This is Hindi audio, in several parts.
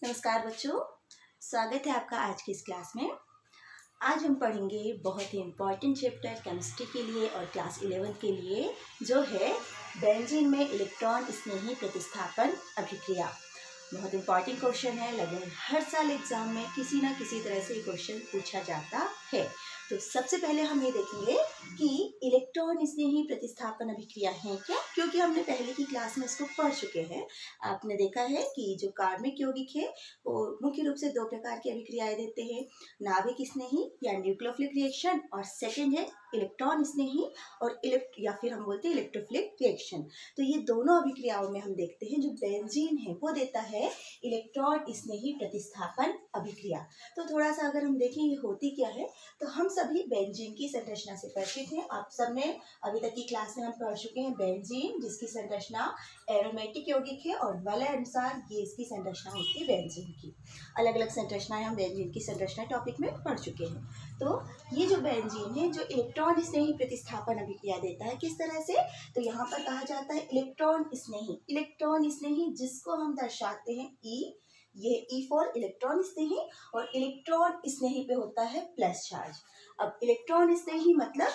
नमस्कार बच्चों, स्वागत है आपका आज की इस क्लास में। आज हम पढ़ेंगे बहुत ही इम्पॉर्टेंट चैप्टर केमिस्ट्री के लिए और क्लास 11 के लिए, जो है बेंजीन में इलेक्ट्रॉन स्नेही प्रतिस्थापन अभिक्रिया। बहुत इम्पॉर्टेंट क्वेश्चन है, लगभग हर साल एग्जाम में किसी ना किसी तरह से ये क्वेश्चन पूछा जाता है। तो सबसे पहले हम ये देखेंगे कि इलेक्ट्रॉन स्नेही प्रतिस्थापन अभिक्रिया है क्या, क्योंकि हमने पहले की क्लास में इसको पढ़ चुके हैं। आपने देखा है कि जो कार्बनिक यौगिक है वो मुख्य रूप से दो प्रकार की अभिक्रियाएं देते हैं, नाभिक स्नेही या न्यूक्लियोफिलिक रिएक्शन, और सेकंड है इलेक्ट्रॉन स्नेही और या फिर हम बोलते हैं इलेक्ट्रोफिलिक रिएक्शन। तो ये दोनों अभिक्रियाओं में हम देखते हैं जो बेंजीन है वो देता है इलेक्ट्रॉन स्नेही प्रतिस्थापन अभिक्रिया। तो थोड़ा सा अगर हम देखें ये होती क्या है, तो हम सभी बेंजीन की संरचना से परिचित हैं। आप सबने अभी तक की क्लास में हम पढ़ चुके हैं बेंजीन, जिसकी संरचना एरोमेटिक यौगिक है, और वलय अनुसार ये इसकी संरचना होती है बेंजीन की। अलग अलग संरचनाएं हम बेंजीन की संरचना टॉपिक में पढ़ चुके हैं। तो ये जो बेंजीन है जो इलेक्ट्रॉन स्नेही प्रतिस्थापन अभिक्रिया देता है, किस तरह से, तो यहाँ पर कहा जाता है इलेक्ट्रॉन स्नेही जिसको हम दर्शाते हैं ई, ये ई फॉर इलेक्ट्रॉन स्नेही, और इलेक्ट्रॉन स्नेही पे होता है प्लस चार्ज। अब इलेक्ट्रॉन स्नेही मतलब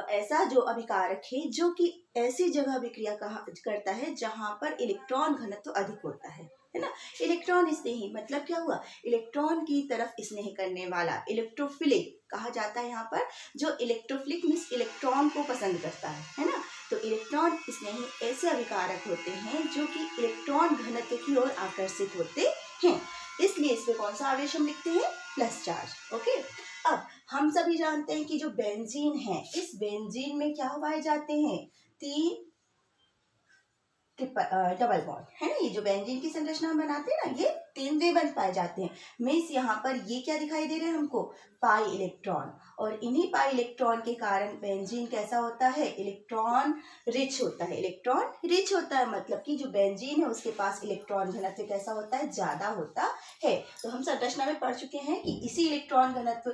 ऐसा जो अभिकारक है जो कि ऐसी जगह अभिक्रिया करता है जहां पर इलेक्ट्रॉन घनत्व अधिक होता है ना। इलेक्ट्रॉन स्नेही मतलब क्या हुआ, इलेक्ट्रॉन की तरफ स्नेह करने वाला, इलेक्ट्रोफिलिक कहा जाता है यहाँ पर। जो इलेक्ट्रोफिलिक मीन्स इलेक्ट्रॉन को पसंद करता है ना। तो इलेक्ट्रॉन स्नेही ऐसे अभिकारक होते हैं जो कि इलेक्ट्रॉन घनत्व की ओर आकर्षित होते हैं, इसलिए इस पे कौन सा आवेश हम लिखते हैं, प्लस चार्ज। ओके, अब हम सभी जानते हैं कि जो बेंजीन है, इस बेंजीन में क्या पाए जाते हैं, तीन डबल बॉन्ड है ना। ये जो बेंजीन की संरचना हम बनाते हैं ना, ये तीन द्विबंध पाए जाते हैं। मीन्स यहाँ पर ये क्या दिखाई दे रहे हैं हमको, पाई इलेक्ट्रॉन, और इन्हीं पाई इलेक्ट्रॉन के कारण बेंजीन कैसा होता है, इलेक्ट्रॉन रिच होता है। इलेक्ट्रॉन रिच होता है मतलब कि जो बेंजीन है उसके पास इलेक्ट्रॉन घनत्व कैसा होता है, ज्यादा होता है। तो हम संरचना में पढ़ चुके हैं कि इसी इलेक्ट्रॉन घनत्व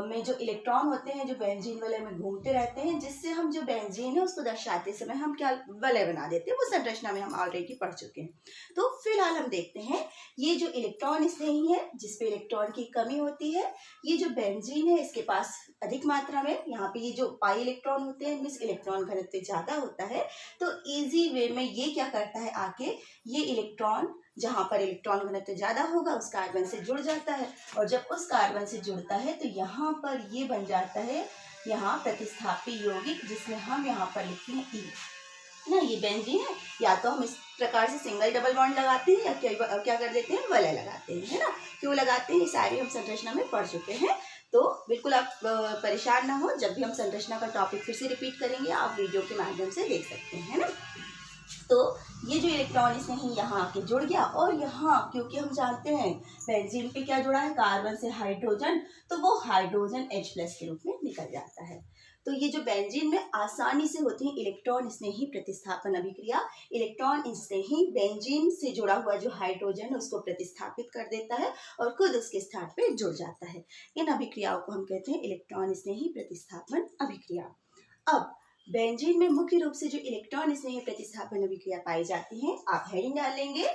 में जो इलेक्ट्रॉन होते हैं जो बेंजीन वलय में घूमते रहते हैं, जिससे हम जो बेंजीन है उसको दर्शाते समय हम क्या वलय बना देते हैं, वो संरचना में हम ऑलरेडी पढ़ चुके हैं। तो फिलहाल हम देखते हैं ये जो इलेक्ट्रॉन स्नेही है जिसपे इलेक्ट्रॉन की कमी होती है, ये जो बेंजीन है इसके पास अधिक मात्रा में यहाँ पे ये जो पाई इलेक्ट्रॉन होते हैं मीन्स इलेक्ट्रॉन घनत्व ज्यादा होता है। तो इजी वे में ये क्या करता है, आके ये इलेक्ट्रॉन जहाँ पर इलेक्ट्रॉन घनत्व ज्यादा होगा उस कार्बन से जुड़ जाता है, और जब उस कार्बन से जुड़ता है तो यहाँ पर ये बन जाता है यहाँ प्रतिस्थापी यौगिक, जिसमें हम यहाँ पर लिखते हैं ई ना। ये बेंजीन है, या तो हम इस प्रकार से सिंगल डबल बॉन्ड लगाते हैं या क्या कर देते हैं, वलय लगाते हैं, है ना। क्यों लगाते हैं, ये सारी हम संरचना में पढ़ चुके हैं। तो बिल्कुल आप परेशान ना हो, जब भी हम संरचना का टॉपिक फिर से रिपीट करेंगे आप वीडियो के माध्यम से देख सकते हैं, है ना। तो ये जो इलेक्ट्रॉन स्नेही यहाँ आके जुड़ गया, और यहाँ क्योंकि हम जानते हैं बेंजीन पे क्या जुड़ा है, कार्बन से हाइड्रोजन, तो वो हाइड्रोजन H+ के रूप में निकल जाता है। तो ये जो बेंजीन में आसानी से होती है इलेक्ट्रॉन स्नेही प्रतिस्थापन अभिक्रिया, इलेक्ट्रॉन स्नेही बेंजीन से जुड़ा हुआ जो हाइड्रोजन है उसको प्रतिस्थापित कर देता है और खुद उसके स्थान पे जुड़ जाता है। इन अभिक्रियाओं को हम कहते हैं इलेक्ट्रॉन स्नेही प्रतिस्थापन अभिक्रिया। अब बेंजीन में मुख्य रूप से जो इलेक्ट्रॉन स्नेही प्रतिस्थापन अभिक्रिया पाई जाती है, आप हेडिंग डाल लेंगे।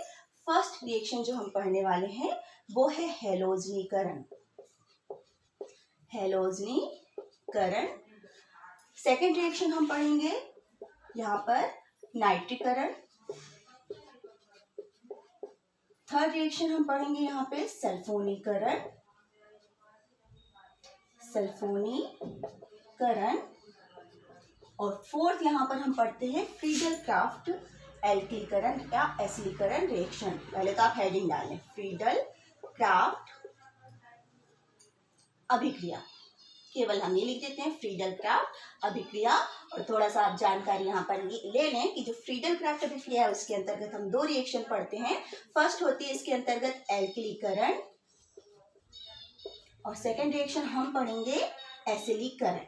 फर्स्ट रिएक्शन जो हम पढ़ने वाले हैं वो है हैलोजनीकरण। सेकेंड रिएक्शन हम पढ़ेंगे यहाँ पर नाइट्रीकरण। थर्ड रिएक्शन हम पढ़ेंगे यहाँ पे सल्फोनीकरण। और फोर्थ यहाँ पर हम पढ़ते हैं फ्रीडल-क्राफ्ट एल्कीकरण या एसिलीकरण रिएक्शन। पहले तो आप हेडिंग डालें, फ्रीडल-क्राफ्ट अभिक्रिया, केवल हम ये लिख देते हैं फ्रीडल-क्राफ्ट अभिक्रिया। और थोड़ा सा आप जानकारी यहाँ पर ले लें कि जो फ्रीडल-क्राफ्ट अभिक्रिया है उसके अंतर्गत हम दो रिएक्शन पढ़ते हैं। फर्स्ट होती है इसके अंतर्गत एल्कीलीकरण, और सेकेंड रिएक्शन हम पढ़ेंगे एसिलीकरण।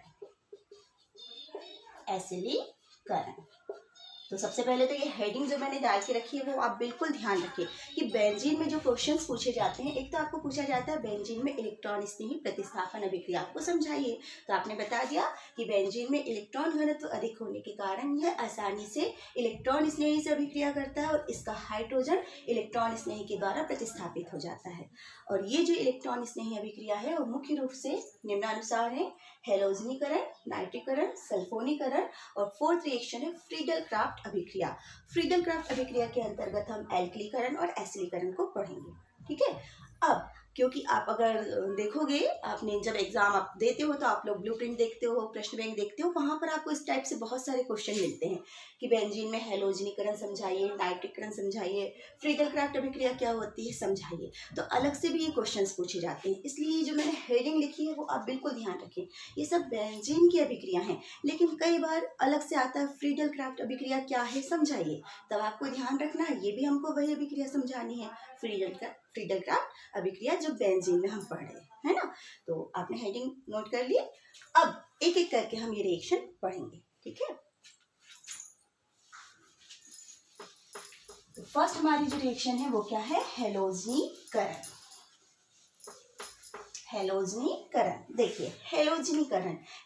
तो सबसे पहले तो ये हेडिंग जो मैंने डाल के रखी है वो आप बिल्कुल ध्यान रखिए कि बेंजीन में जो क्वेश्चंस पूछे जाते हैं, एक तो आपको पूछा जाता है बेंजीन में इलेक्ट्रॉन स्नेही प्रतिस्थापन अभिक्रिया, आपको समझाइए। तो आपने बता दिया कि बेंजीन में इलेक्ट्रॉन घनत्व अधिक होने के कारण यह आसानी से इलेक्ट्रॉन स्नेही से अभिक्रिया करता है और इसका हाइड्रोजन इलेक्ट्रॉन स्नेही के द्वारा प्रतिस्थापित हो जाता है। और ये जो इलेक्ट्रॉन स्नेही अभिक्रिया है वो मुख्य रूप से निम्नानुसार है: हेलोजनीकरण, नाइट्रीकरण, सल्फोनीकरण और फोर्थ रिएक्शन है फ्रीडल क्राफ्ट अभिक्रिया। फ्रीडल क्राफ्ट अभिक्रिया के अंतर्गत हम एल्किलीकरण और एसिलीकरण को पढ़ेंगे। ठीक है। अब क्योंकि आप अगर देखोगे, आपने जब एग्जाम आप देते हो तो आप लोग ब्लूप्रिंट देखते हो, प्रश्न बैंक देखते हो, वहां पर आपको इस टाइप से बहुत सारे क्वेश्चन मिलते हैं कि बेंजीन में हेलोजनीकरण समझाइए, नाइट्रीकरण समझाइए, फ्रीडल क्राफ्ट अभिक्रिया क्या होती है समझाइए। तो अलग से भी ये क्वेश्चंस पूछे जाते हैं, इसलिए जो मैंने हेडिंग लिखी है वो आप बिल्कुल ध्यान रखें। ये सब बेंजीन की अभिक्रिया हैं, लेकिन कई बार अलग से आता है फ्रीडल क्राफ्ट अभिक्रिया क्या है समझाइए, तब आपको ध्यान रखना है ये भी हमको वही अभिक्रिया समझानी है, फ्रीडल क्राफ्ट अभिक्रिया जो बेंजीन में हम पढ़ रहे हैं, है ना। तो आपने हेडिंग नोट कर लिए। अब एक एक करके हम ये रिएक्शन पढ़ेंगे। ठीक है। तो फर्स्ट हमारी जो रिएक्शन है वो क्या है? हेलोजनीकरण। हेलोजनीकरण, देखिए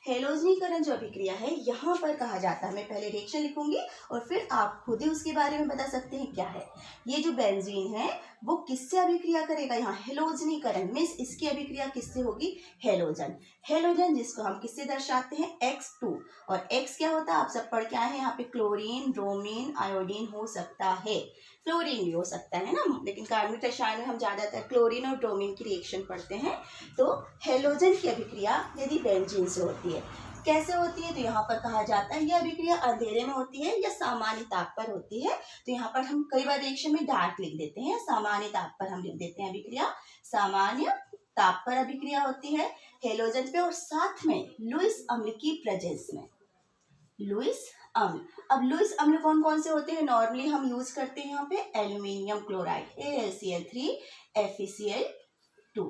हेलोजनीकरण जो अभिक्रिया है यहाँ पर कहा जाता है, मैं पहले रिएक्शन लिखूंगी और फिर आप खुद ही उसके बारे में बता सकते हैं क्या है। ये जो बेंजीन है वो किससे अभिक्रिया करेगा? यहाँ हेलोजनीकरण मीन्स इसकी अभिक्रिया किससे होगी? हेलोजन। हेलोजन जिसको हम किससे दर्शाते हैं? X2। और X क्या होता है आप सब पढ़ के आए हैं, यहाँ पे क्लोरीन, ब्रोमीन, आयोडीन हो सकता है, फ्लोरीन भी हो सकता है ना, लेकिन कार्बनिक रसायन में हम ज्यादातर क्लोरीन और ब्रोमीन की रिएक्शन पढ़ते हैं। तो हेलोजन की अभिक्रिया यदि बेंजीन से होती है, कैसे होती है? तो यहाँ पर कहा जाता है यह अभिक्रिया अंधेरे में होती है या सामान्य ताप पर होती है। तो यहाँ पर हम कई बार रिएक्शन में डार्क लिख देते हैं, सामान्य ताप पर हम लिख देते हैं अभिक्रिया, सामान्य ताप पर अभिक्रिया होती है हेलोजन पे, और साथ में लुईस अम्ल की प्रेजेंस में। लुईस अम्ल, अब लुईस अम्ल कौन कौन से होते हैं? नॉर्मली हम यूज करते हैं यहाँ पे एल्यूमिनियम क्लोराइड AlCl3 FeCl2,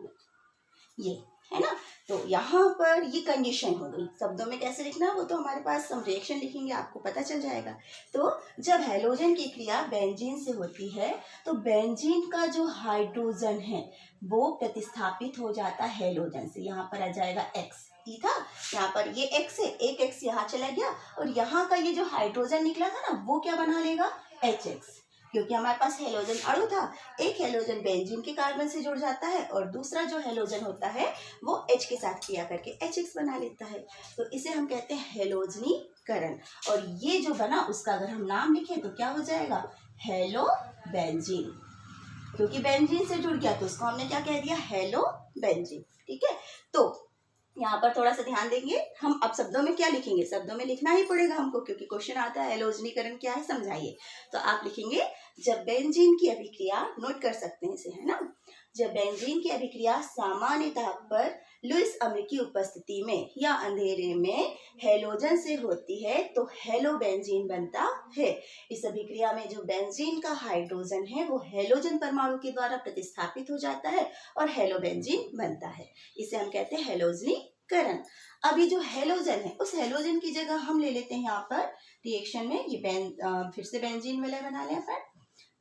ये है ना। तो यहाँ पर ये कंडीशन हो गई, शब्दों में कैसे लिखना वो तो हमारे पास हम रिएक्शन लिखेंगे आपको पता चल जाएगा। तो जब हेलोजन की क्रिया बेंजीन से होती है तो बेंजीन का जो हाइड्रोजन है वो प्रतिस्थापित हो जाता है हेलोजन से, यहाँ पर आ जाएगा X, ठीक था, यहाँ पर ये X है, एक X यहाँ चला गया और यहाँ का ये जो हाइड्रोजन निकला था ना वो क्या बना लेगा? HX, क्योंकि हमारे पास हेलोजन अणु था, एक हेलोजन बेंजीन के कार्बन से जुड़ जाता है और दूसरा जो हेलोजन होता है वो H के साथ क्रिया करके HX बना लेता है। तो इसे हम कहते हैं हेलोजनीकरण। और ये जो बना उसका अगर हम नाम लिखें तो क्या हो जाएगा? हेलो बेंजीन, क्योंकि बेंजीन से जुड़ गया तो उसको हमने क्या कह दिया? Hello benzene. ठीक है। तो यहाँ पर थोड़ा सा ध्यान देंगे, हम अब शब्दों में क्या लिखेंगे? शब्दों में लिखना ही पड़ेगा हमको, क्योंकि क्वेश्चन आता है हेलोजनीकरण क्या है समझाइए। तो आप लिखेंगे जब बेंजीन की अभिक्रिया, नोट कर सकते हैं इसे, है ना, जब बेंजीन की अभिक्रिया सामान्य ताप पर लुईस अम्ल की उपस्थिति में या अंधेरे में हेलोजन से होती है तो हेलो बेंजीन बनता है। इस अभिक्रिया में जो बेंजीन का हाइड्रोजन है वो हेलोजन परमाणु के द्वारा प्रतिस्थापित हो जाता है और हेलो बेंजीन बनता है। इसे हम कहते हैं हेलोजनीकरण। अभी जो हेलोजन है उस हेलोजन की जगह हम ले लेते हैं यहाँ पर रिएक्शन में, ये फिर से बेंजीन वाला बना लें अपन,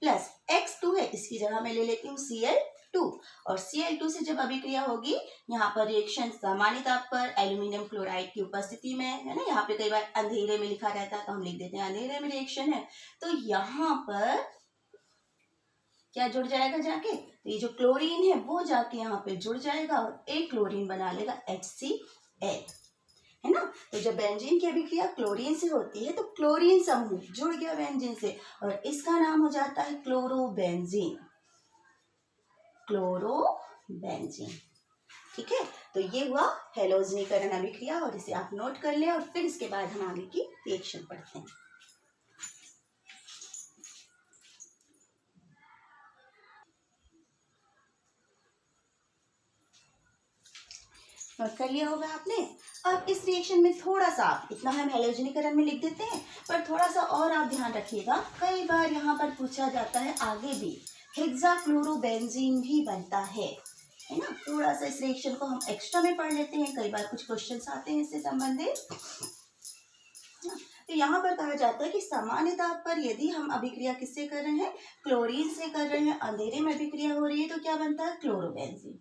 प्लस X2 है, इसकी जगह मैं ले लेती हूँ Cl2, और Cl2 से जब अभिक्रिया होगी यहाँ पर रिएक्शन सामान्य ताप पर एल्यूमिनियम क्लोराइड की उपस्थिति में, है ना, यहाँ पे कई बार अंधेरे में लिखा रहता है तो हम लिख देते हैं अंधेरे में रिएक्शन है। तो यहाँ पर क्या जुड़ जाएगा जाके? तो ये जो क्लोरीन है वो जाके यहाँ पे जुड़ जाएगा और एक क्लोरीन बना लेगा HCl, है ना। तो जब बेंजीन की अभिक्रिया क्लोरीन से होती है तो क्लोरीन समूह जुड़ गया बेंजीन से और इसका नाम हो जाता है क्लोरोबेंजीन, क्लोरोबेंजीन। ठीक है। तो ये हुआ हेलोजनीकरण अभिक्रिया और इसे आप नोट कर लें और फिर इसके बाद हम आगे की रिएक्शन पढ़ते हैं। नोट कर लिया होगा आपने। अब इस रिएक्शन में थोड़ा सा, इतना हम हेलोजनीकरण में लिख देते हैं, पर थोड़ा सा और आप ध्यान रखिएगा, कई बार यहाँ पर पूछा जाता है आगे भी हेक्साक्लोरोबेंजीन भी बनता है ना। थोड़ा सा इस रिएक्शन को हम एक्स्ट्रा में पढ़ लेते हैं, कई बार कुछ क्वेश्चंस आते हैं इससे संबंधित। तो यहाँ पर कहा जाता है कि सामान्य ताप पर यदि हम अभिक्रिया किससे कर रहे हैं, क्लोरीन से कर रहे हैं, अंधेरे में अभिक्रिया हो रही है तो क्या बनता है, क्लोरोबेंजीन।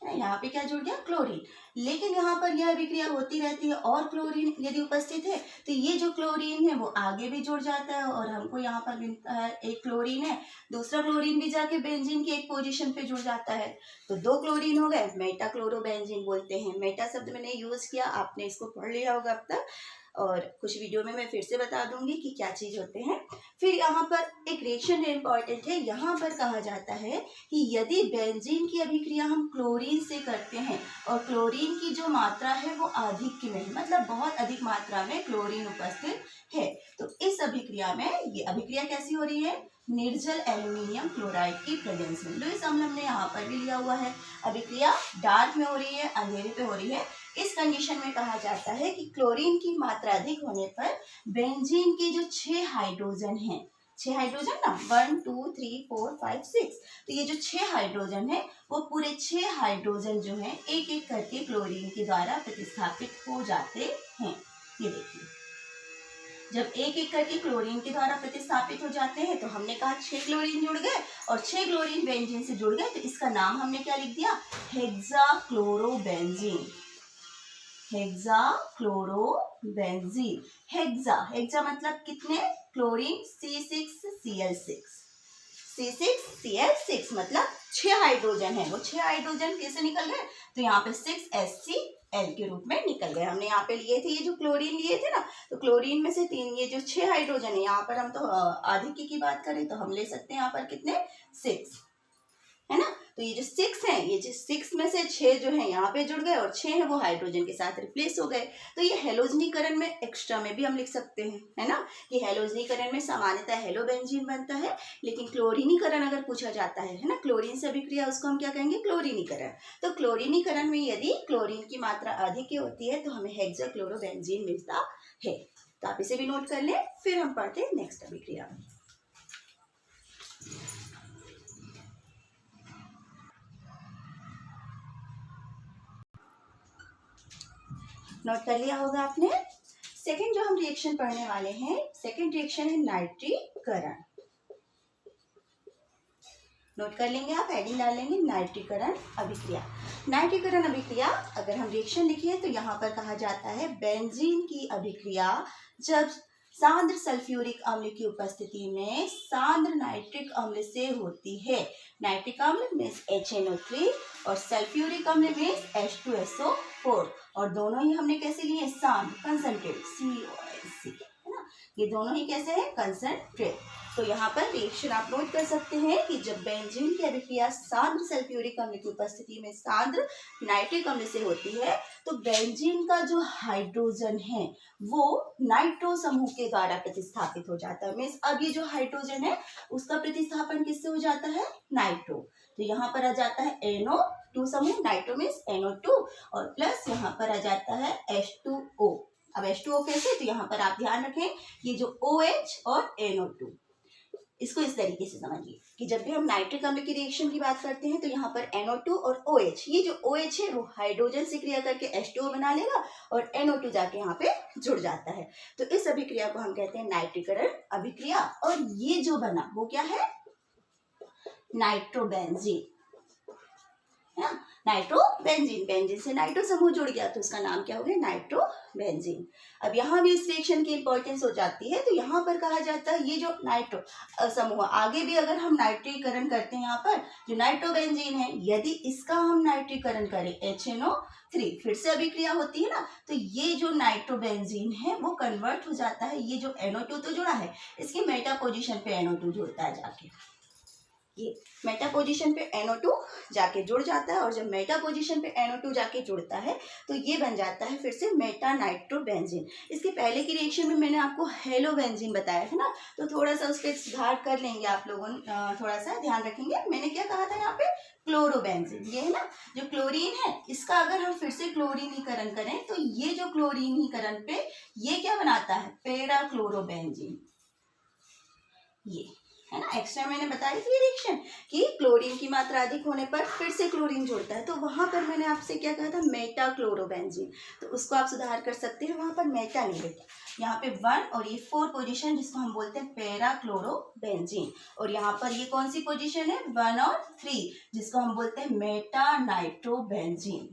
यहाँ पे क्या जुड़ गया, क्लोरीन। लेकिन यहाँ पर यह अभिक्रिया होती रहती है और क्लोरीन यदि उपस्थित है तो ये जो क्लोरीन है वो आगे भी जुड़ जाता है और हमको यहाँ पर मिलता है एक क्लोरीन है, दूसरा क्लोरीन भी जाके बेंजीन की एक पोजीशन पे जुड़ जाता है, तो 2 क्लोरीन हो गए, मेटा क्लोरोबेंजीन बोलते हैं। मेटा शब्द मैंने यूज किया, आपने इसको पढ़ लिया होगा अब तक, और कुछ वीडियो में मैं फिर से बता दूंगी कि क्या चीज होते हैं। फिर यहाँ पर एक रिएक्शन इम्पॉर्टेंट है, यहाँ पर कहा जाता है कि यदि बेंजीन की अभिक्रिया हम क्लोरीन से करते हैं और क्लोरीन की जो मात्रा है वो अधिक में, मतलब बहुत अधिक मात्रा में क्लोरीन उपस्थित है, तो इस अभिक्रिया में, ये अभिक्रिया कैसी हो रही है, निर्जल एल्यूमिनियम क्लोराइड की प्रेजेंस में। लुईस अम्ल हमने यहाँ पर भी लिया हुआ है, अभिक्रिया डार्क में हो रही है, अंधेरे पे हो रही है। इस कंडीशन में कहा जाता है कि क्लोरीन की मात्रा अधिक होने पर बेंजीन के जो 6 हाइड्रोजन हैं, 6 हाइड्रोजन ना, 1 2 3 4 5 6, तो ये जो 6 हाइड्रोजन है वो पूरे 6 हाइड्रोजन जो है एक एक करके क्लोरीन के द्वारा प्रतिस्थापित हो जाते हैं। ये देखिए, जब एक एक करके क्लोरीन के द्वारा प्रतिस्थापित हो जाते हैं तो हमने कहा 6 क्लोरीन जुड़ गए और 6 क्लोरीन बेंजीन से जुड़ गए, तो इसका नाम हमने क्या लिख दिया, हेक्साक्लोरोबेंजीन। हेक्साक्लोरोबेंजीन, हेक्सा मतलब कितने, क्लोरीन C6Cl6, C6Cl6 मतलब 6 हाइड्रोजन है, वो 6 हाइड्रोजन कैसे निकल गए, तो यहाँ पे 6HCl के रूप में निकल गए। हमने यहाँ पे लिए थे ये जो क्लोरीन लिए थे ना, तो क्लोरीन में से 3, ये जो 6 हाइड्रोजन है, यहाँ पर हम तो आधिक्य की बात करें तो हम ले सकते हैं यहाँ पर कितने, 6 है ना, तो ये जो 6 है, ये जो 6 में से 6 जो है यहाँ पे जुड़ गए और 6 है वो हाइड्रोजन के साथ रिप्लेस हो गए। तो ये हेलोजनीकरण में एक्स्ट्रा में भी हम लिख सकते हैं, है ना, कि हेलोजनीकरण में सामान्यतः हेलोबेंजीन बनता है, लेकिन क्लोरीनीकरण अगर पूछा जाता है ना, क्लोरीन से अभिक्रिया, उसको हम क्या कहेंगे, क्लोरीनीकरण। तो क्लोरीनीकरण में यदि क्लोरीन की मात्रा अधिक होती है तो हमें हेक्साक्लोरोबेंजीन मिलता है। तो आप इसे भी नोट कर लें, फिर हम पढ़ते हैं नेक्स्ट अभिक्रिया। नोट कर लिया होगा आपने। सेकंड जो हम रिएक्शन पढ़ने वाले हैं, सेकंड रिएक्शन है नाइट्रीकरण। नोट कर लेंगे आप, हेडिंग डाल लेंगे नाइट्रीकरण अभिक्रिया। नाइट्रीकरण अभिक्रिया अगर हम रिएक्शन लिखिए तो यहाँ पर कहा जाता है बेंजीन की अभिक्रिया जब सांद्र सल्फ्यूरिक अम्ल की उपस्थिति में सांद्र नाइट्रिक अम्ल से होती है। नाइट्रिक अम्ल मीन्स HNO3 और सल्फ्यूरिक अम्ल मीन्स H2SO4, और दोनों ही हमने कैसे लिए, सांद्र, कंसंट्रेट, COLC, है ना, ये दोनों ही कैसे है, कंसंट्रेट। तो यहाँ पर रिएक्शन आप नोट कर सकते हैं कि जब बेंजीन की अभिक्रिया सांद्र सल्फ्यूरिक अम्ल की उपस्थिति में सांद्र नाइट्रिक अम्ल से होती है तो बेंजीन का जो हाइड्रोजन है वो नाइट्रो समूह के द्वारा प्रतिस्थापित हो जाता है। मीन्स अब ये जो हाइड्रोजन है उसका प्रतिस्थापन किससे हो जाता है, नाइट्रो। तो यहाँ पर आ जाता है NO2 समूह, नाइट्रो मीन्स NO2, और प्लस यहाँ पर आ जाता है H2O। अब H2O कैसे, तो यहाँ पर आप ध्यान रखें ये जो OH और NO2, इसको इस तरीके से समझिए कि जब भी हम नाइट्रिक अम्ल की रिएक्शन की बात करते हैं तो यहाँ पर NO2 और OH, ये जो OH है वो हाइड्रोजन से क्रिया करके H2O बना लेगा और NO2 जाके यहाँ पे जुड़ जाता है। तो इस अभिक्रिया को हम कहते हैं नाइट्रीकरण अभिक्रिया, और ये जो बना वो क्या है, नाइट्रोबेंजीन, है ना, नाइट्रोबेंजीन, बेंजीन से नाइट्रो समूह जुड़ गया तो उसका नाम क्या हो गया, नाइट्रोबेंजीन। अब यहाँ भी इस रिएक्शन की इंपॉर्टेंस हो जाती है, तो यहाँ पर कहा जाता है ये जो नाइट्रो समूह, आगे भी अगर हम नाइट्रीकरण करते हैं, यहाँ पर जो नाइट्रोबेंजीन है यदि इसका हम नाइट्रीकरण करें HNO3, फिर से अभिक्रिया होती है ना, तो ये जो नाइट्रोबेंजीन है वो कन्वर्ट हो जाता है, ये जो NO2 तो जुड़ा है इसकी मेटा पोजिशन पे NO2 जुड़ता है जाके, ये मेटा पोजीशन पे NO2 जाके जुड़ जाता है, और जब मेटा पोजीशन पे NO2 जाके जुड़ता है तो ये बन जाता है फिर से मेटा नाइट्रोबेंजीन। इसके पहले की रिएक्शन में मैंने आपको हेलोबेंजीन बताया था ना, तो थोड़ा सा उसके सुधार कर लेंगे आप लोगों, थोड़ा सा ध्यान रखेंगे। मैंने क्या कहा था यहाँ पे, क्लोरोबेंजीन, ये है ना जो क्लोरीन है, इसका अगर हम फिर से क्लोरीनीकरण करें तो ये जो क्लोरीनीकरण पे ये क्या बनाता है, पेरा क्लोरोबेंजीन, ये है ना। एक्स्ट्रा मैंने बताई थी रिएक्शन कि क्लोरीन की मात्रा अधिक होने पर फिर से क्लोरीन जुड़ता है, तो वहां पर मैंने आपसे क्या कहा था, मेटा क्लोरोबेंजीन, तो उसको आप सुधार कर सकते हैं, वहां पर मेटा नहीं बेटा, यहाँ पे 1 और ये 4 पोजीशन जिसको हम बोलते हैं पैरा क्लोरोबेंजीन, और यहाँ पर ये कौन सी पोजीशन है 1 और 3 जिसको हम बोलते हैं मेटा नाइट्रोबेंजीन,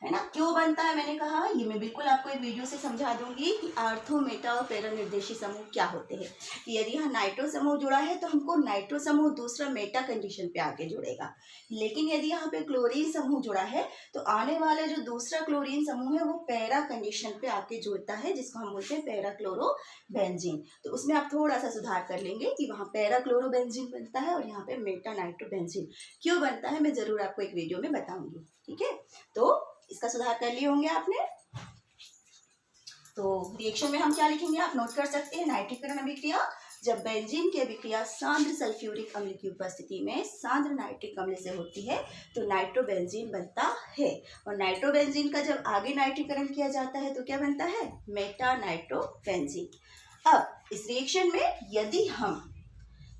है ना। क्यों बनता है मैंने कहा, ये मैं बिल्कुल आपको एक वीडियो से समझा दूंगी कि आर्थो, मेटा और पैरा निर्देशी समूह क्या होते हैं। कि यदि यहाँ नाइट्रो समूह जुड़ा है तो हमको नाइट्रो समूह दूसरा मेटा कंडीशन पे आके जुड़ेगा, लेकिन यदि यहाँ पे क्लोरीन समूह जुड़ा है तो आने वाला जो दूसरा क्लोरीन समूह है वो पैरा कंडीशन पे आके जुड़ता है, जिसको हम बोलते हैं पैरा क्लोरोबेंजीन। तो उसमें आप थोड़ा सा सुधार कर लेंगे कि वहाँ पैरा क्लोरोबेंजीन बनता है और यहाँ पे मेटा नाइट्रोबेंजीन क्यों बनता है, मैं जरूर आपको एक वीडियो में बताऊंगी, ठीक है। तो इसका सुधार कर लिए होंगे आपने। तो रिएक्शन में हम क्या लिखेंगे आप नोट कर सकते हैं, नाइट्रीकरण अभिक्रिया, जब बेंजीन की अभिक्रिया सांद्र सल्फ्यूरिक अम्ल की उपस्थिति में सांद्र नाइट्रिक अम्ल से होती है तो नाइट्रोबेंजीन बनता है, और नाइट्रोबेंजीन का जब आगे नाइट्रीकरण किया जाता है तो क्या बनता है, मेटा नाइट्रोबेंजीन। अब इस रिएक्शन में यदि हम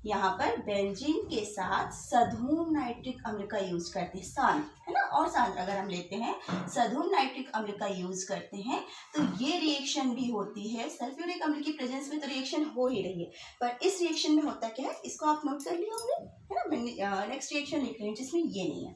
यहाँ पर बेंजीन के साथ सधूम नाइट्रिक अम्ल का यूज करते हैं, सांद्र है ना, और सांद्र अगर हम लेते हैं सधूम नाइट्रिक अम्ल का यूज करते हैं तो ये रिएक्शन भी होती है। सल्फ्यूरिक अम्ल की प्रेजेंस में तो रिएक्शन हो ही रही है, पर इस रिएक्शन में होता क्या है इसको आप नोट कर लिए होंगे, है ना। मैं नेक्स्ट रिएक्शन लिख रही हूँ जिसमें ये नहीं है,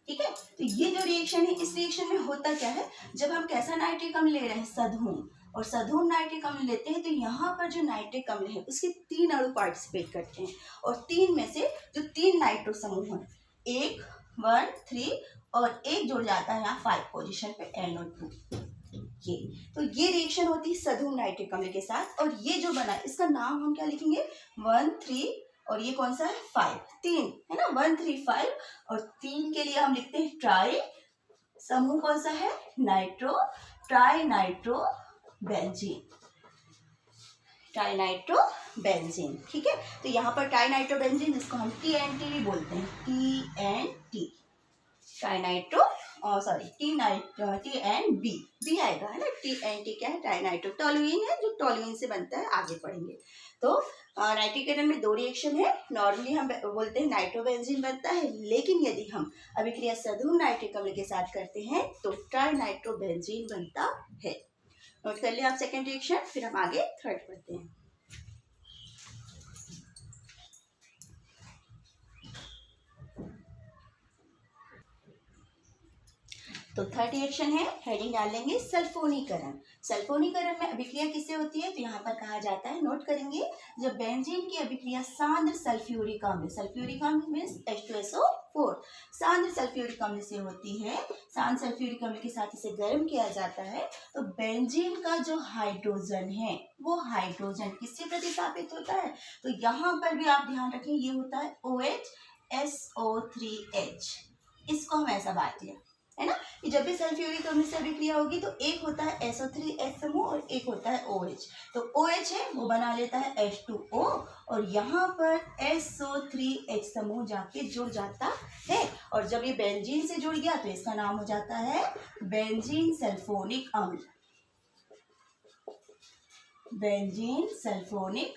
ठीक है। तो ये जो रिएक्शन है इस रिएक्शन में होता क्या है, जब हम कैसा नाइट्रिक अम्ल ले रहे हैं सधूम, और सधूम नाइट्रिक अम्ल लेते हैं तो यहाँ पर जो नाइट्रिक अम्ल है उसके 3 अणु पार्टिसिपेट करते हैं, और 3 में से जो 3 नाइट्रो समूह है 1, 1, 3 और एक जुड़ जाता है यहाँ 5 पोजीशन पे NO2, ये तो ये रिएक्शन होती है सधूम नाइट्रिक अम्ल के साथ। और ये जो बना है इसका नाम हम क्या लिखेंगे 1, 3 और ये कौन सा है 5, 3 है ना, 1, 3, 5 और 3 के लिए हम लिखते हैं ट्राई, समूह कौन सा है nitro, tri nitro benzene, tri nitro benzene, ठीक है। तो यहाँ पर ट्राई नाइट्रो बेंजीन जिसको हम TNT भी बोलते हैं, TNT, tri nitro sorry TNB भी आएगा, है ना। TNT क्या है, ट्राई नाइट्रो, टोलुइन है जो टोलुइन से बनता है, आगे पढ़ेंगे। तो नाइट्रीकरण में 2 रिएक्शन है, नॉर्मली हम बोलते हैं नाइट्रोबेंजीन बनता है, लेकिन यदि हम अभिक्रिया सधूम नाइट्रिक अम्ल के साथ करते हैं तो ट्राई नाइट्रोबेंजीन बनता है। नोट कर लिया आप सेकेंड रिएक्शन, फिर हम आगे थर्ड पढ़ते हैं। तो थर्ड रिएक्शन है, हेडिंग डाल लेंगे सल्फोनीकरण। सल्फोनीकरण में अभिक्रिया किससे होती है, तो यहाँ पर कहा जाता है, नोट करेंगे, जब बेंजीन की अभिक्रिया सांद्र सल्फ्यूरिक अम्ल, सल्फ्यूरिक अम्ल मीन्स H2SO4, सांद्र सल्फ्यूरिक अम्ल से होती है, सांद्र सल्फ्यूरिक अम्ल के साथ इसे गर्म किया जाता है तो बेंजीन का जो हाइड्रोजन है वो हाइड्रोजन किससे प्रतिस्थापित होता है, तो यहाँ पर भी आप ध्यान रखें ये होता है OH इसको हम ऐसा बांट लिया, है ना, कि जब भी सल्फ्यूरिक अम्ल से अभिक्रिया होगी तो एक होता है SO3H समूह और एक होता है OH, तो OH है वो बना लेता है H2O और यहाँ पर SO3H समूह जाके जुड़ जाता है, और जब ये बेंजीन से जुड़ गया तो इसका नाम हो जाता है बेंजीन सल्फोनिक अम्ल, बेंजीन सल्फोनिक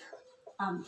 अम्ल,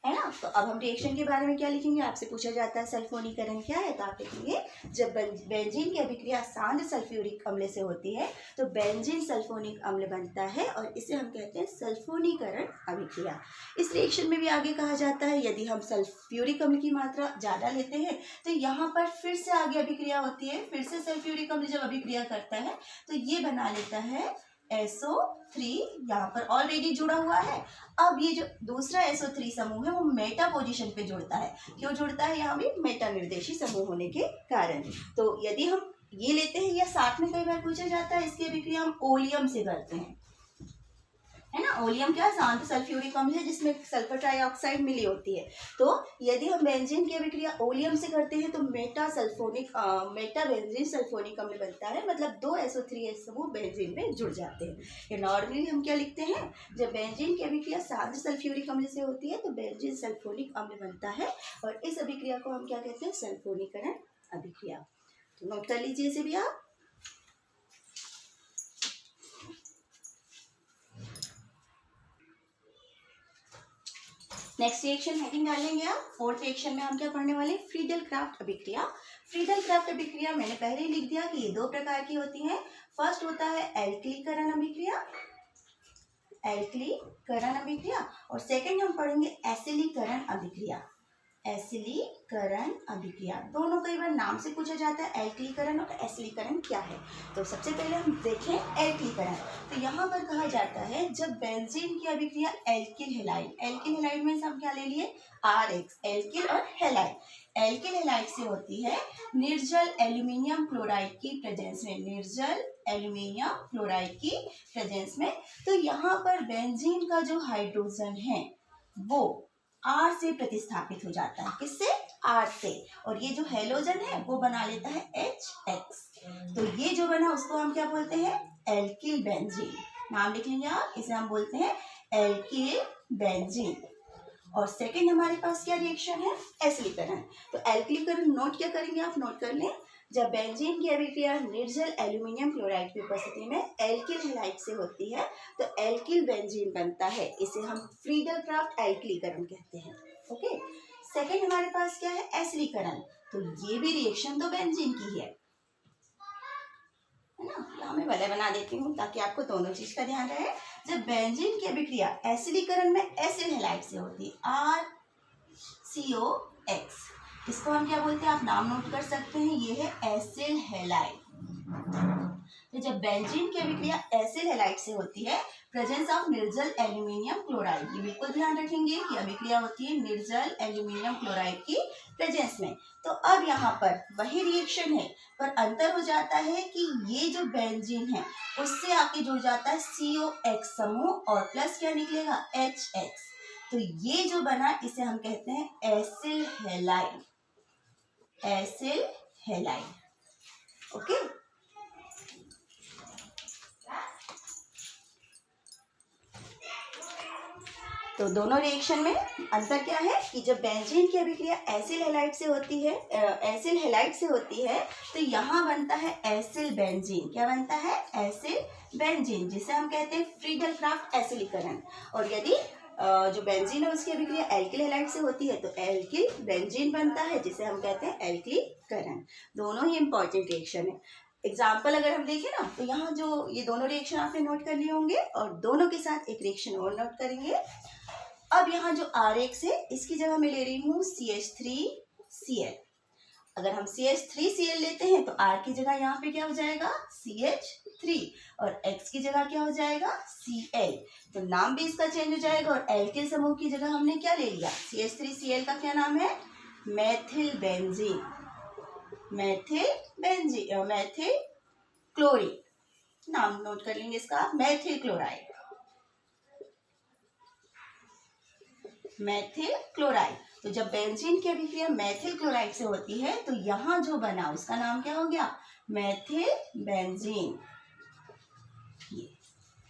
है ना। तो अब हम रिएक्शन के बारे में क्या लिखेंगे, आपसे पूछा जाता है सल्फोनीकरण क्या है, तो आप लिखेंगे जब बेंजीन की अभिक्रिया सांद्र सल्फ्यूरिक अम्ल से होती है तो बेंजीन सल्फोनिक अम्ल बनता है और इसे हम कहते हैं सल्फोनीकरण अभिक्रिया। इस रिएक्शन में भी आगे कहा जाता है यदि हम सल्फ्यूरिक अम्ल की मात्रा ज़्यादा लेते हैं तो यहाँ पर फिर से आगे अभिक्रिया होती है, फिर से सल्फ्यूरिक अम्ल जब अभिक्रिया करता है तो ये बना लेता है SO3, यहाँ पर ऑलरेडी जुड़ा हुआ है। अब ये जो दूसरा SO3 समूह है वो मेटा पोजीशन पे जुड़ता है, क्यों जुड़ता है, यहाँ भी मेटा निर्देशी समूह होने के कारण। तो यदि हम ये लेते हैं या साथ में कई बार पूछा जाता है इसकी अभिक्रिया हम ओलियम से करते हैं, है ना। ओलियम क्या सांद्र सल्फ्यूरिक अम्ल है जिसमें सल्फर ट्राइऑक्साइड मिली होती है, तो यदि हम बेंजीन की अभिक्रिया ओलियम से करते हैं तो मेटा बेंजीन सल्फोनिक अम्ल बनता है, मतलब 2 SO3H समूह बेंजीन में जुड़ जाते हैं। ये नॉर्मली हम क्या लिखते हैं, जब बेंजीन की अभिक्रिया सांद्र सल्फ्यूरिक अम्ल से होती है तो बेंजीन सल्फोनिक अम्ल बनता है, और इस अभिक्रिया को हम क्या कहते हैं, सल्फोनीकरण अभिक्रिया। तो नोट कर लीजिए इसे भी आप। नेक्स्ट रिएक्शन हेडिंग डालेंगे आप। फोर्थ रिएक्शन में हम क्या पढ़ने वाले, फ्रीडल क्राफ्ट अभिक्रिया। फ्रीडल क्राफ्ट अभिक्रिया मैंने पहले ही लिख दिया कि ये दो प्रकार की होती हैं। फर्स्ट होता है एल्किलीकरण अभिक्रिया, एल्किलीकरण अभिक्रिया, और सेकंड हम पढ़ेंगे एसिलीकरण अभिक्रिया, एसिलीकरण अभिक्रिया। दोनों कई बार नाम से पूछा जाता है, एल्किलीकरण और एसिलीकरण क्या है। तो सबसे पहले हम देखें एल्किलीकरण। तो यहाँ पर कहा जाता है जब बेंजीन की अभिक्रिया एल्किल हैलाइड, एल्किल हैलाइड में हम क्या ले लिए, RX, एल्किल और हैलाइड। एल्किल हैलाइड से होती है निर्जल एल्यूमिनियम क्लोराइड की प्रेजेंस में, निर्जल एल्यूमिनियम क्लोराइड की प्रेजेंस में। तो यहाँ पर बेंजीन का जो हाइड्रोजन है वो R से प्रतिस्थापित हो जाता है, किससे, R से, और ये जो हेलोजन है वो बना लेता है HX। तो ये जो बना उसको हम क्या बोलते हैं, एल्किल बेंजीन। नाम लिख लेंगे आप, इसे हम बोलते हैं एल्किल बेंजीन। और सेकंड हमारे पास क्या रिएक्शन है, एसिलीकरण। तो एल्किलीकरण नोट क्या करेंगे आप, नोट कर लें। जब बेंजीन की अभिक्रिया निर्जल एल्यूमिनियम क्लोराइड की उपस्थिति में एल्किल हैलाइड से होती है तो एल्किल बेंजीन बनता है, इसे हम फ्रीडल क्राफ्ट एल्किलीकरण कहते हैं। ओके, सेकंड हमारे पास क्या है, एसिलीकरण। तो ये भी रिएक्शन तो बेंजीन की है ना, यहाँ मैं वाला बना देती हूँ ताकि आपको दोनों चीज का ध्यान रहे। जब बेंजीन की अभिक्रिया एसिलीकरण में एसिल हैलाइड से होती है, RCOX, इसको हम क्या बोलते हैं, आप नाम नोट कर सकते हैं, ये है एसिल हैलाइड। तो जब बेंजीन की अभिक्रिया एसिल हैलाइड से होती है, प्रेजेंस ऑफ निर्जल एल्यूमिनियम क्लोराइड, ये बिल्कुल ध्यान रखेंगे कि अभिक्रिया होती है निर्जल एल्यूमिनियम क्लोराइड की प्रेजेंस में। तो अब यहाँ पर वही रिएक्शन है, पर अंतर हो जाता है कि ये जो बेंजीन है उससे आके जुड़ जाता है COX समूह और प्लस क्या निकलेगा, HX। तो ये जो बना इसे हम कहते हैं acyl halide, acyl halide. Okay, तो दोनों रिएक्शन में अंतर क्या है कि जब बेंजीन की अभिक्रिया एसिल हैलाइड से होती है, एसिल हैलाइड से होती है तो यहाँ बनता है एसिल बेंजीन। क्या बनता है, एसिल बेंजीन, जिसे हम कहते हैं फ्रीडल क्राफ्ट एसिलीकरण। और यदि जो बेंजीन है उसकी अभिक्रिया एल्किल हैलाइड से होती है तो एल्किल बेंजीन बनता है, जिसे हम कहते हैं एल्किलीकरण। दोनों ही इंपॉर्टेंट रिएक्शन है। एग्जाम्पल अगर हम देखें ना तो यहाँ जो ये दोनों रिएक्शन आपने नोट कर लिए होंगे और दोनों के साथ एक रिएक्शन और नोट करेंगे। अब यहाँ जो RX है इसकी जगह मैं ले रही हूँ CH3Cl। अगर हम CH3Cl लेते हैं तो R की जगह यहाँ पे क्या हो जाएगा, CH3, और X की जगह क्या हो जाएगा, Cl। तो नाम भी इसका चेंज हो जाएगा और एल्किल समूह की जगह हमने क्या ले लिया, CH3Cl का क्या नाम है, methyl benzene, methyl benzene, methyl chlorine. नाम नोट कर लेंगे इसका, मेथिल क्लोराइड, मेथिल क्लोराइड। तो जब बेंजीन की अभिक्रिया मेथिल क्लोराइड से होती है तो यहाँ जो बना उसका नाम क्या हो गया, मेथिल बेंजीन, ये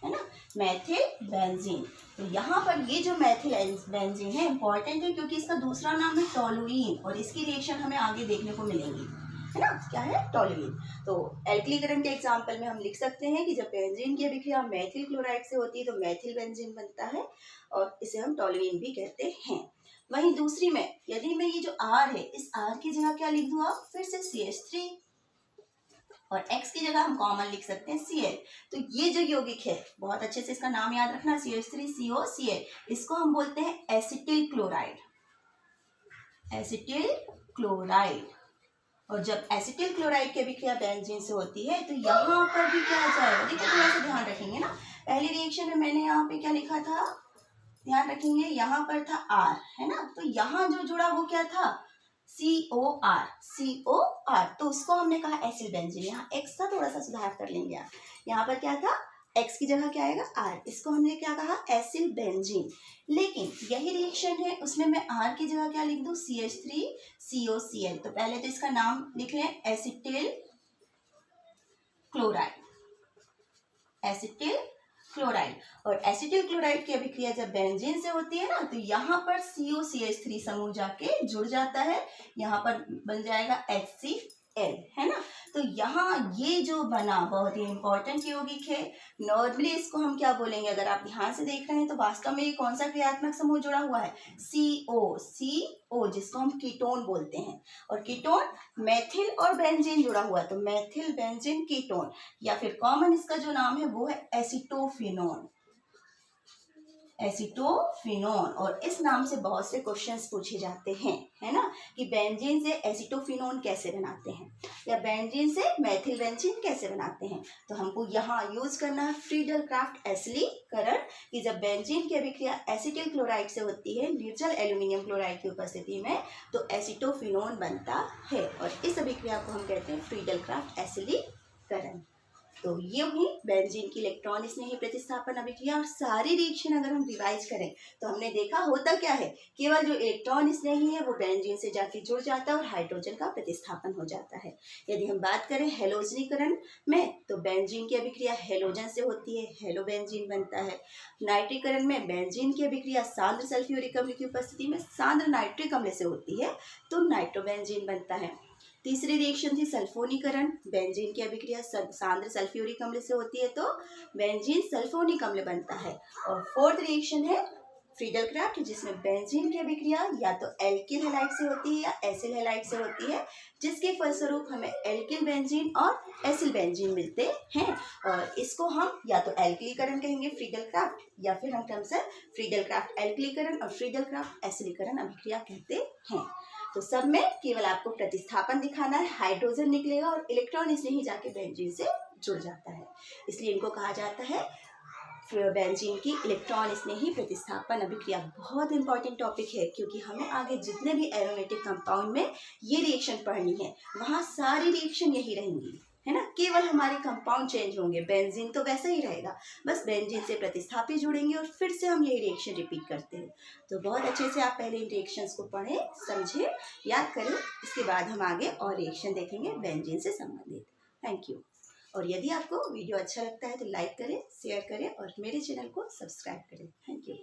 है ना, मेथिल बेंजीन। तो यहाँ पर ये जो मेथिल बेंजीन है इंपॉर्टेंट है क्योंकि इसका दूसरा नाम है टोलुइन और इसकी रिएक्शन हमें आगे देखने को मिलेंगी, है ना, क्या है, टोलुइन। तो एल्किलीकरण के एग्जांपल में हम लिख सकते हैं कि जब बेंजीन की अभिक्रिया मेथिल क्लोराइड से होती है तो मेथिल बेंजीन बनता है और इसे हम टोलुइन भी कहते हैं। वहीं दूसरी में यदि मैं ये जो R है इस R की जगह क्या लिख दूँ आप, फिर से CH3 और X की जगह हम कॉमन लिख सकते हैं Cl। तो ये जो यौगिक है बहुत अच्छे से इसका नाम याद रखना, CH3COCl, इसको हम बोलते हैं एसिटिल क्लोराइड, एसिटिल क्लोराइड। और जब एसिटिल क्लोराइड की अभिक्रिया बेंजीन से होती है तो यहाँ पर भी क्या आ जाएगा, देखिए थोड़ा सा ध्यान रखेंगे ना, पहली रिएक्शन में मैंने यहाँ पे क्या लिखा था, ध्यान रखेंगे, यहाँ पर था R, है ना, तो यहाँ जो जुड़ा वो क्या था, COR, COR, तो उसको हमने कहा एसिल बेंजीन। यहाँ X का थोड़ा सा सुधार कर लेंगे आप, यहाँ पर क्या था, X की जगह क्या आएगा, R, इसको हमने क्या कहा, एसिल बेंजीन। लेकिन यही रिएक्शन है उसमें मैं R की जगह क्या लिख दूँ, CH3COCl। तो पहले तो इसका नाम लिख लें एसिटिल क्लोराइड, एसिटिल क्लोराइड। और एसिटिल क्लोराइड की अभिक्रिया जब बेंजीन से होती है ना तो यहाँ पर COCH3 समूह जाके जुड़ जाता है, यहाँ पर बन जाएगा HC L, है ना। तो यहाँ ये जो बना बहुत ही इंपॉर्टेंट यौगिक है। नॉर्मली इसको हम क्या बोलेंगे, अगर आप ध्यान से देख रहे हैं तो वास्तव में ये कौन सा क्रियात्मक समूह जुड़ा हुआ है, CO, जिसको हम कीटोन बोलते हैं। और कीटोन मेथिल और बेंजीन जुड़ा हुआ है, तो मेथिल बेंजीन कीटोन, या फिर कॉमन इसका जो नाम है वो है एसीटोफिनोन, एसीटोफिनोन। और इस नाम से बहुत से क्वेश्चंस पूछे जाते हैं, है ना, कि बेंजीन से एसीटोफिनोन कैसे बनाते हैं, या बेंजीन से मेथिल बेंजीन कैसे बनाते हैं। तो हमको यहाँ यूज करना है फ्रीडल क्राफ्ट एसिलीकरण, कि जब बेंजीन की अभिक्रिया एसिटिल क्लोराइड से होती है निर्जल एल्यूमिनियम क्लोराइड की उपस्थिति में, तो एसीटोफिनोन बनता है, और इस अभिक्रिया को हम कहते हैं फ्रीडल क्राफ्ट एसिलीकरण। तो ये हुई बेंजीन की इलेक्ट्रॉन स्नेही प्रतिस्थापन अभिक्रिया। और सारी रिएक्शन अगर हम रिवाइज करें तो हमने देखा होता क्या है, केवल जो इलेक्ट्रॉन स्नेही है वो बेंजीन से जाके जुड़ जाता है और हाइड्रोजन का प्रतिस्थापन हो जाता है। यदि हम बात करें हेलोजनीकरण में, तो बेंजीन की अभिक्रिया हेलोजन से होती है, हेलोबेंजीन बनता है। नाइट्रीकरण में बेंजीन की अभिक्रिया सांद्र सल्फ्यूरिक अम्ल की उपस्थिति में सांद्र नाइट्रिक अम्ल से होती है, तो नाइट्रोबेंजीन बनता है। तीसरी रिएक्शन थी सल्फोनीकरण, बेंजीन की अभिक्रिया सांद्र सल्फ्यूरिक अम्ल से होती है, तो बेंजीन सल्फोनिक अम्ल बनता है। और फोर्थ रिएक्शन है फ्रीडल क्राफ्ट, जिसमें बेंजीन की अभिक्रिया या तो एल्किल हैलाइड से होती है या एसिल हैलाइड से होती है, जिसके फलस्वरूप हमें एल्किल बेंजीन और एसिल बेंजीन मिलते हैं। और इसको हम या तो एल्किलीकरण कहेंगे फ्रीडल क्राफ्ट, या फिर हम क्रमशः फ्रीडल क्राफ्ट एल्किलीकरण और फ्रीडल क्राफ्ट एसिलीकरण अभिक्रिया कहते हैं। तो सब में केवल आपको प्रतिस्थापन दिखाना है, हाइड्रोजन निकलेगा और इलेक्ट्रॉन इसलिए ही जाके बेंजीन से जुड़ जाता है, इसलिए इनको कहा जाता है बेंजीन की इलेक्ट्रॉन स्नेही प्रतिस्थापन अभिक्रिया। बहुत इंपॉर्टेंट टॉपिक है, क्योंकि हमें आगे जितने भी एरोमेटिक कंपाउंड में ये रिएक्शन पढ़नी है वहाँ सारी रिएक्शन यही रहेंगी, है ना। केवल हमारे कंपाउंड चेंज होंगे, बेंजीन तो वैसा ही रहेगा, बस बेंजीन से प्रतिस्थापित जुड़ेंगे और फिर से हम यही रिएक्शन रिपीट करते हैं। तो बहुत अच्छे से आप पहले इन रिएक्शंस को पढ़ें, समझें, याद करें, इसके बाद हम आगे और रिएक्शन देखेंगे बेंजीन से संबंधित। Thank you. और यदि आपको वीडियो अच्छा लगता है तो लाइक करें, शेयर करें और मेरे चैनल को सब्सक्राइब करें। Thank you.